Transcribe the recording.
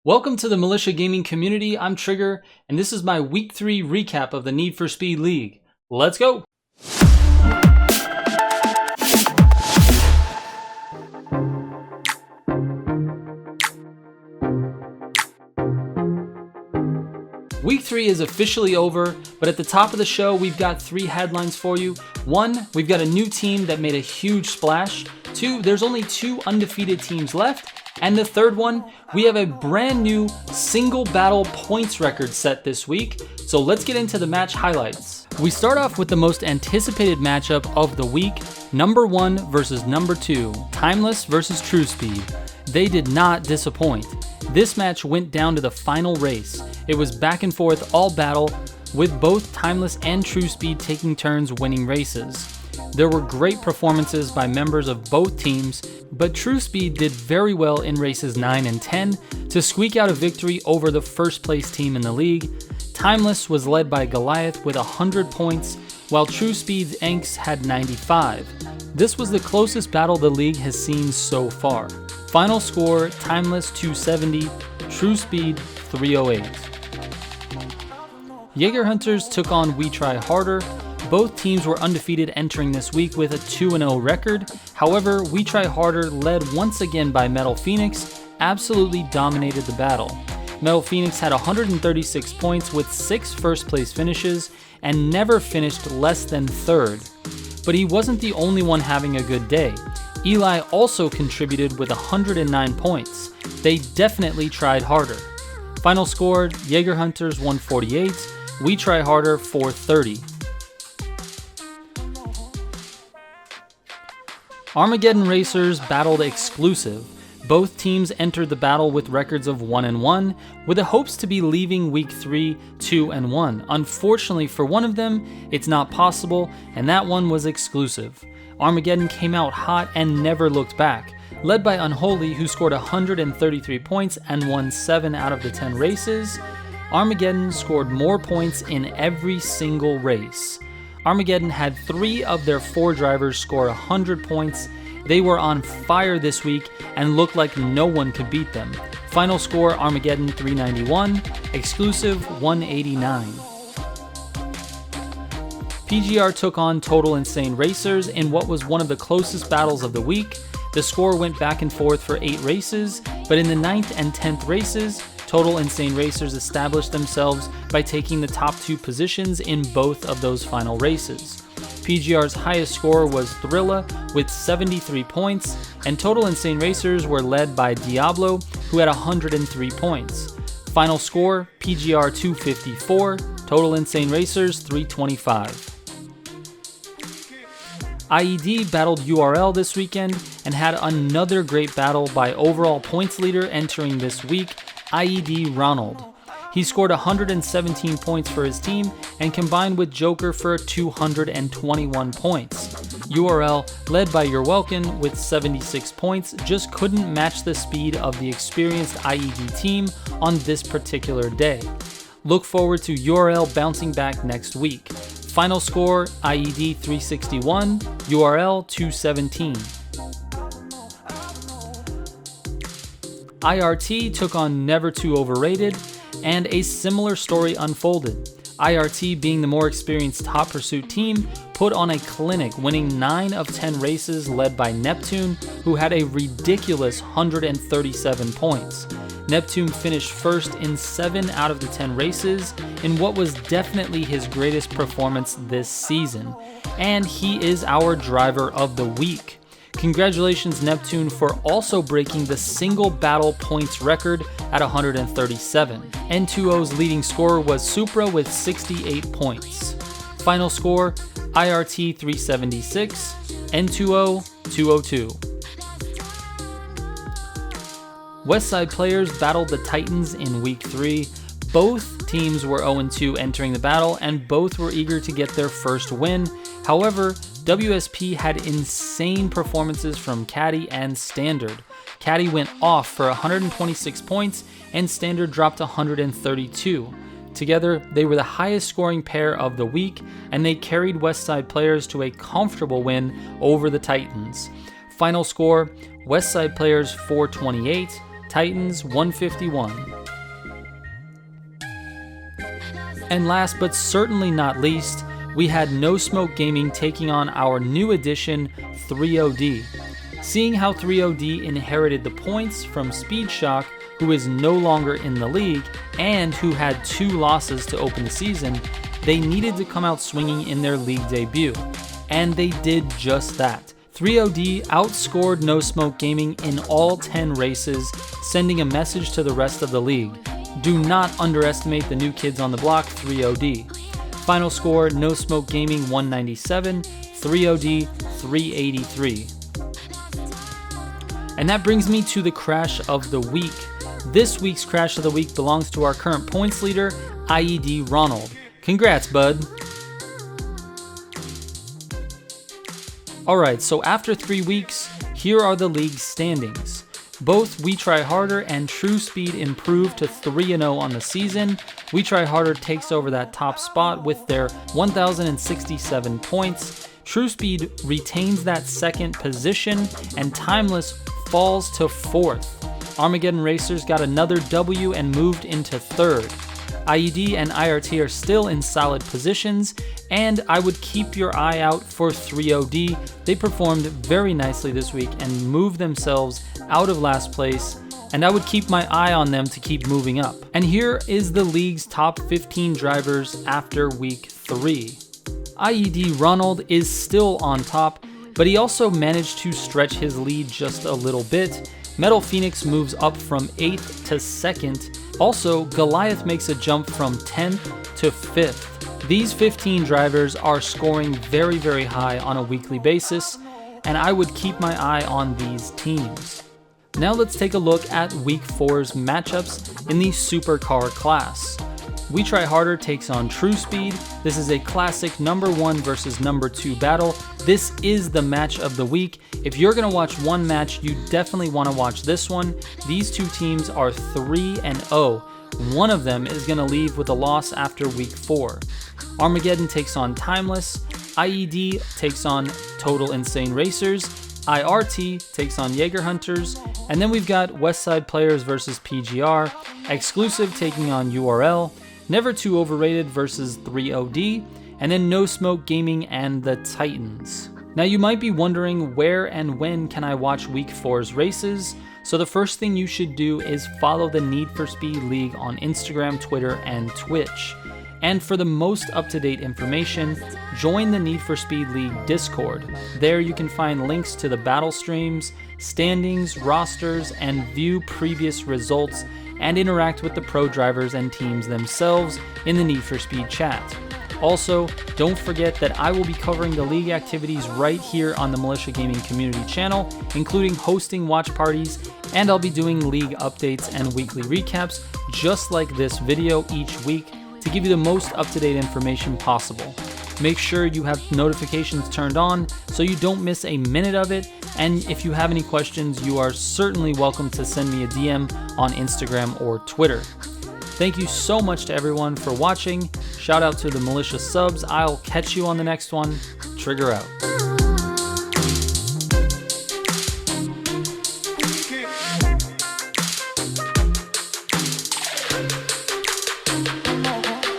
Welcome to the Militia Gaming Community. I'm Trigger, and this is my Week 3 recap of the Need for Speed League. Let's go! Week 3 is officially over, but at the top of the show, we've got 3 headlines for you. 1, we've got a new team that made a huge splash. 2, there's only 2 undefeated teams left. And the third one, we have a brand new single battle points record set this week. So let's get into the match highlights. We start off with the most anticipated matchup of the week, number 1 versus number 2, Timeless versus True Speed. They did not disappoint. This match went down to the final race. It was back and forth all battle, with both Timeless and True Speed taking turns winning races. There were great performances by members of both teams, but True Speed did very well in races 9 and 10 to squeak out a victory over the first place team in the league. Timeless was led by Goliath with 100 points, while True Speed's Anks had 95. This was the closest battle the league has seen so far. Final score, Timeless 270, True Speed 308. Jaeger Hunters took on We Try Harder. Both teams were undefeated entering this week with a 2-0 record. However, We Try Harder, led once again by Metal Phoenix, absolutely dominated the battle. Metal Phoenix had 136 points with 6 first place finishes and never finished less than 3rd. But he wasn't the only one having a good day. Eli also contributed with 109 points. They definitely tried harder. Final score, Jaeger Hunters 148, We Try Harder 430. Armageddon Racers battled exclusive. Both teams entered the battle with records of 1-1, with the hopes to be leaving week 3 2-1. Unfortunately for one of them, it's not possible, and that one was exclusive. Armageddon came out hot and never looked back, led by Unholy, who scored 133 points and won 7 out of the 10 races. Armageddon scored more points in every single race. Armageddon had 3 of their 4 drivers score 100 points. They were on fire this week and looked like no one could beat them. Final score, Armageddon 391, exclusive 189. PGR took on Total Insane Racers in what was one of the closest battles of the week. The score went back and forth for 8 races, but in the 9th and 10th races, Total Insane Racers established themselves by taking the top 2 positions in both of those final races. PGR's highest score was Thrilla with 73 points, and Total Insane Racers were led by Diablo, who had 103 points. Final score, PGR 254, Total Insane Racers 325. IED battled URL this weekend and had another great battle by overall points leader entering this week, IED Ronald. He scored 117 points for his team and combined with Joker for 221 points. URL, led by You're Welcome with 76 points, just couldn't match the speed of the experienced IED team on this particular day. Look forward to URL bouncing back next week. Final score, IED 361, URL 217. IRT took on Never Too Overrated, and a similar story unfolded. IRT, being the more experienced Top Pursuit team, put on a clinic, winning 9 of 10 races led by Neptune, who had a ridiculous 137 points. Neptune finished first in 7 out of the 10 races in what was definitely his greatest performance this season, and he is our driver of the week. Congratulations, Neptune, for also breaking the single battle points record at 137. N2O's leading scorer was Supra with 68 points. Final score, IRT 376, N2O 202. Westside players battled the Titans in week 3. Both teams were 0-2 entering the battle, and both were eager to get their first win. However, WSP had insane performances from Caddy and Standard. Caddy went off for 126 points, and Standard dropped 132. Together, they were the highest scoring pair of the week, and they carried Westside players to a comfortable win over the Titans. Final score, Westside players 428, Titans 151. And last but certainly not least, we had No Smoke Gaming taking on our new addition, 3OD. Seeing how 3OD inherited the points from Speed Shock, who is no longer in the league, and who had 2 losses to open the season, they needed to come out swinging in their league debut. And they did just that. 3OD outscored No Smoke Gaming in all 10 races, sending a message to the rest of the league. Do not underestimate the new kids on the block, 3OD. Final score, No Smoke Gaming 197, 3OD 383. And that brings me to the Crash of the Week. This week's Crash of the Week belongs to our current points leader, IED Ronald. Congrats, bud. Alright, so after 3 weeks, here are the league standings. Both We Try Harder and True Speed improved to 3-0 on the season. We Try Harder takes over that top spot with their 1,067 points. True Speed retains that second position, and Timeless falls to 4th. Armageddon Racers got another W and moved into 3rd. IED and IRT are still in solid positions, and I would keep your eye out for 3OD. They performed very nicely this week and moved themselves out of last place, and I would keep my eye on them to keep moving up. And here is the league's top 15 drivers after week 3. IED Ronald is still on top, but he also managed to stretch his lead just a little bit. Metal Phoenix moves up from 8th to 2nd. Also, Goliath makes a jump from 10th to 5th. These 15 drivers are scoring very, very high on a weekly basis, and I would keep my eye on these teams. Now let's take a look at week 4's matchups in the supercar class. We Try Harder takes on True Speed. This is a classic number 1 versus number 2 battle. This is the match of the week. If you're going to watch one match, you definitely want to watch this one. These two teams are 3-0. One of them is going to leave with a loss after week 4. Armageddon takes on Timeless. IED takes on Total Insane Racers. IRT takes on Jaeger Hunters. And then we've got Westside Players versus PGR. Exclusive taking on URL. Never Too Overrated versus 3OD, and then No Smoke Gaming and the Titans. Now you might be wondering where and when can I watch week 4's races, so the first thing you should do is follow the Need for Speed League on Instagram, Twitter, and Twitch. And for the most up-to-date information, join the Need for Speed League Discord. There you can find links to the battle streams, standings, rosters, and view previous results, and interact with the pro drivers and teams themselves in the Need for Speed chat. Also, don't forget that I will be covering the league activities right here on the Militia Gaming Community channel, including hosting watch parties, and I'll be doing league updates and weekly recaps just like this video each week to give you the most up-to-date information possible. Make sure you have notifications turned on so you don't miss a minute of it, and if you have any questions, you are certainly welcome to send me a DM on Instagram or Twitter. Thank you so much to everyone for watching. Shout out to the Militia subs. I'll catch you on the next one. Trigger out.